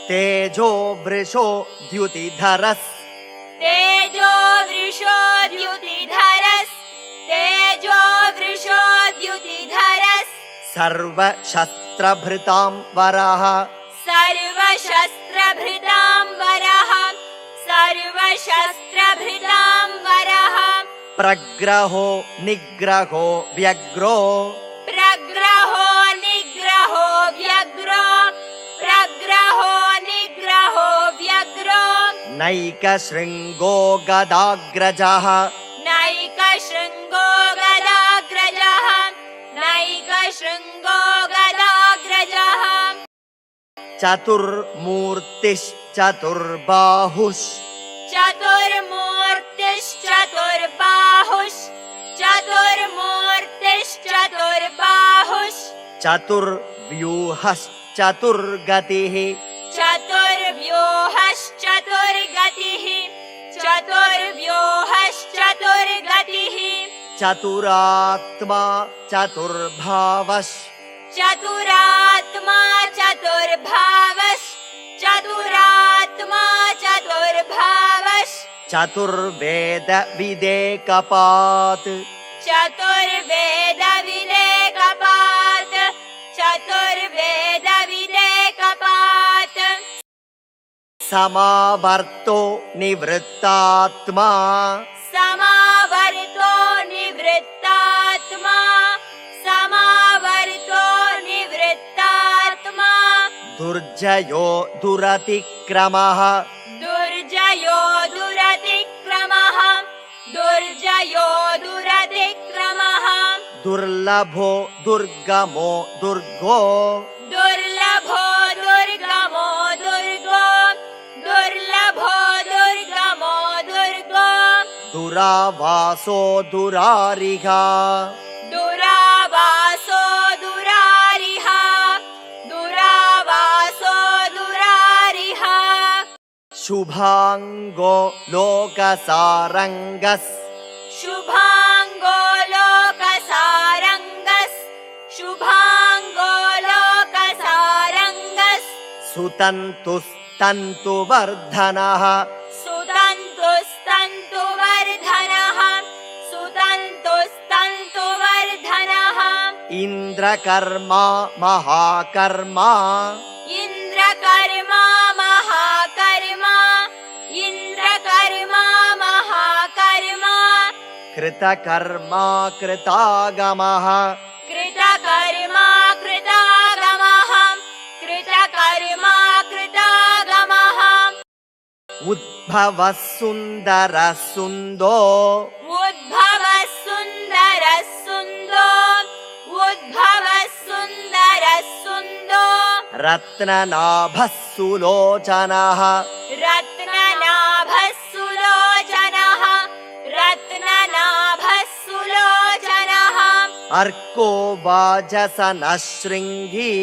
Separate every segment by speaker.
Speaker 1: तेजो वृषो द्युतिधरस्
Speaker 2: तेजो वृषो द्युतिधरस् तेजो वृषो द्युतिधरस्
Speaker 1: सर्वशस्त्रभृतां वरः
Speaker 2: सर्वशस्त्रभृतां वरः सर्वशस्त्रभृतां वरः
Speaker 1: प्रग्रहो निग्रहो व्यग्रो
Speaker 2: प्रग्रहो निग्रहो व्यग्रो प्रग्रहो निग्रहो व्यग्रो
Speaker 1: नैकशृङ्गो गदाग्रजः
Speaker 2: नैकशृङ्गो गदाग्रजः नैकशृङ्गो गदाग्रजः
Speaker 1: चतुर्मूर्तिश्चतुर्बाहुश्
Speaker 2: चतुर्मूर्तिश्चतुर्बाहुश् चतुर्मूर्तिश्चतुर्बाहुश्
Speaker 1: चतुर्व्यूहश्चतुर्गतिः
Speaker 2: चतुर्व्यूहश्चतुर्गतिः चतुर्व्यूहश्चतुर्गतिः
Speaker 1: चतुरात्मा चतुर्भावश्
Speaker 2: चतुरात्मा चतुर्भावश् चतुरात्मा चतुर्भावश्
Speaker 1: चतुर्वेद विदेकपात्
Speaker 2: चतुर्वेद विदेकपात् चतुर्वेद विदेकपात्
Speaker 1: समावर्तो निवृत्तात्मा
Speaker 2: समावर्तो निवृत्तात्मा समावर्तो निवृत्तात्मा
Speaker 1: दुर्जयो दुरतिक्रमः
Speaker 2: दुर्जयो दुरतिक्रमः दुर्जयो दुरतिक्रमः
Speaker 1: दुर्लभो दुर्गमो दुर्गो
Speaker 2: दुर्लभो दुर्गमो दुर्गो दुर्लभो दुर्गमो दुर्गो
Speaker 1: दुरावासो दुरारिहा
Speaker 2: दुरावासो दुरारिहा दुरावासो दुरारिहा
Speaker 1: शुभांगो लोकसारंगस्
Speaker 2: शुभांगो लोकसारंगस् शुभांगो लोकसारंगस्
Speaker 1: सुतन्तुस्तन्तुवर्धनः
Speaker 2: सुतन्तुस्तन्तुवर्धनः सुतन्तुस्तन्तुवर्धनः
Speaker 1: इन्द्रकर्मा महाकर्मा
Speaker 2: इन्द्रकर्मा महाकर्मा इन्द्रकर्मा महाकर्मा
Speaker 1: कृतकर्मा कृतागमः
Speaker 2: कृतकर्मा कृतागमः कृतकर्मा कृतागमः
Speaker 1: उद्भवः सुन्दरः सुन्दो
Speaker 2: उद्भवः सुन्दरः सुन्दो उद्भवः सुन्दरः सुन्दो
Speaker 1: रत्ननाभः सुलोचनः
Speaker 2: रत्ननाभः सुलोचनः रत्ननाभः सुलोचनः
Speaker 1: अर्को वाजसनः शृङ्गी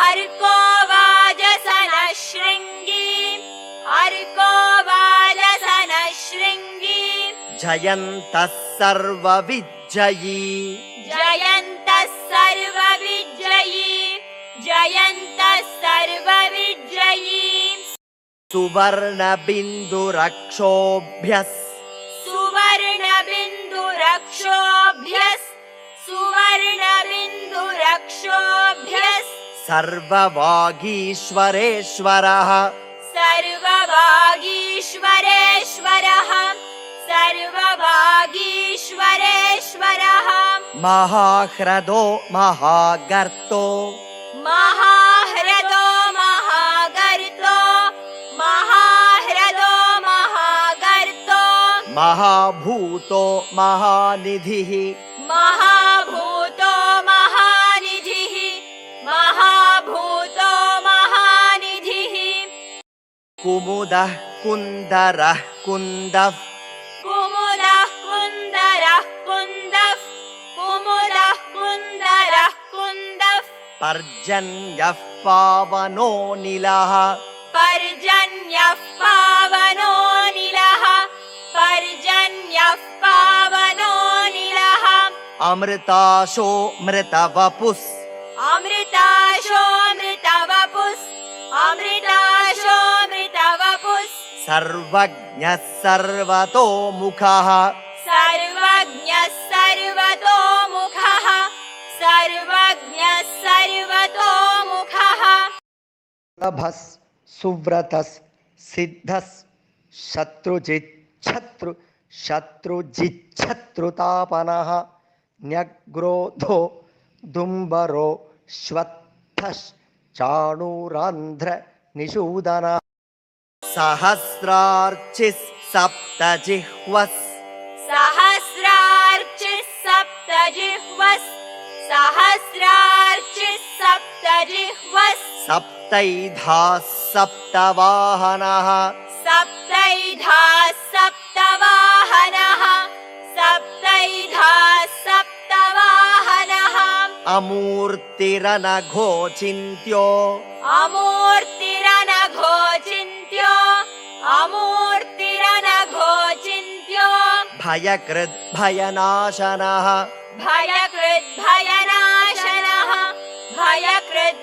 Speaker 2: अर्को वाजसनः शृङ्गी अर्को वाजसनः शृङ्गी
Speaker 1: जयन्तः सर्वविजयी
Speaker 2: जयन्तः सर्वविजयी जयन्तः सर्वविजयी
Speaker 1: सुवर्णबिन्दुरक्षोभ्यः
Speaker 2: सुवर्णबिन्दुरक्षोभ्यः सुवर्णबिन्दुरक्षोभ्यः
Speaker 1: सर्ववागीश्वरेश्वरः
Speaker 2: सर्ववागीश्वरेश्वरः सर्ववागीश्वरेश्वरः
Speaker 1: महाह्रदो महागर्तो
Speaker 2: महाह्रदो महागर्तो महाह्रदो महागर्तो
Speaker 1: महाभूतो महानिधिः
Speaker 2: महाभूतो महानिधिः महाभूतो महानिधिः
Speaker 1: कुमुदः कुन्दरः कुन्दः
Speaker 2: कुमुदः कुन्दरः कुन्दः कुमुदः कुन्दरः कुन्दः
Speaker 1: पर्जन्यः पावनो नीलः
Speaker 2: पर्जन्यः पावनो नीलः पर्जन्यः पावनो नीलः
Speaker 1: अमृताशो मृतवपुस्
Speaker 2: अमृताशो मृतवपुस् अमृता
Speaker 1: सर्वज्ञः सर्वतोमुखः
Speaker 2: सर्वज्ञः सर्वतोमुखः सर्वज्ञः सर्वतोमुखः
Speaker 1: लभस् सुव्रतस् सिद्धस् शत्रुजिच्छत्रुतापनः न्यग्रोधो दुम्बरो श्वत्थश्चाणूरान्ध्र निषूदनः सहस्रार्चिः सप्तजिह्वस्
Speaker 2: सहस्रार्चिः सप्तजिह्वस् सहस्रार्चिः सप्तजिह्वस्
Speaker 1: सप्तैधाः सप्तवाहनः
Speaker 2: सप्तैधाः सप्तवाहनः सप्तैधाः सप्तवाहनः
Speaker 1: अमूर्तिरनघोचिन्त्यो
Speaker 2: अमूर्तिरनघोचिन्त्यो अमूर्तिरनघोचिन्त्यो
Speaker 1: भयकृद्भयनाशनः
Speaker 2: भयकृद्भयनाशनः भयकृद्भयनाशनः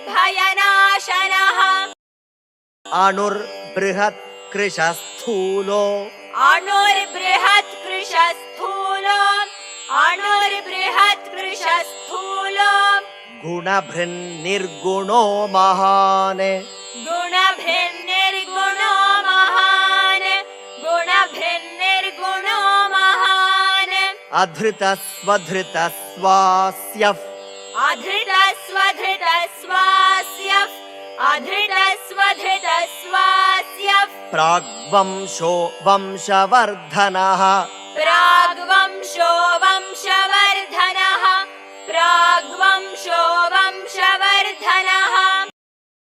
Speaker 1: अणुर्बृहत्कृशस्थूलो
Speaker 2: अणुर्बृहत्कृशस्थूलो अणुर्बृहत्कृशस्थूलो
Speaker 1: गुणभृन्निर्गुणो महान्
Speaker 2: गुणभृन्निर्गुणो महान् गुणभृन्निर्गुणो महान्
Speaker 1: अधृतस्वधृतस्वास्यः
Speaker 2: अधृतस्वधृतस्वास्यः अधृतस्वधृतस्वास्यः
Speaker 1: प्राग्वंशो वंशवर्धनः
Speaker 2: प्राग्वंशो वंशवर्धनः प्राग्वंशो वंशवर्धनः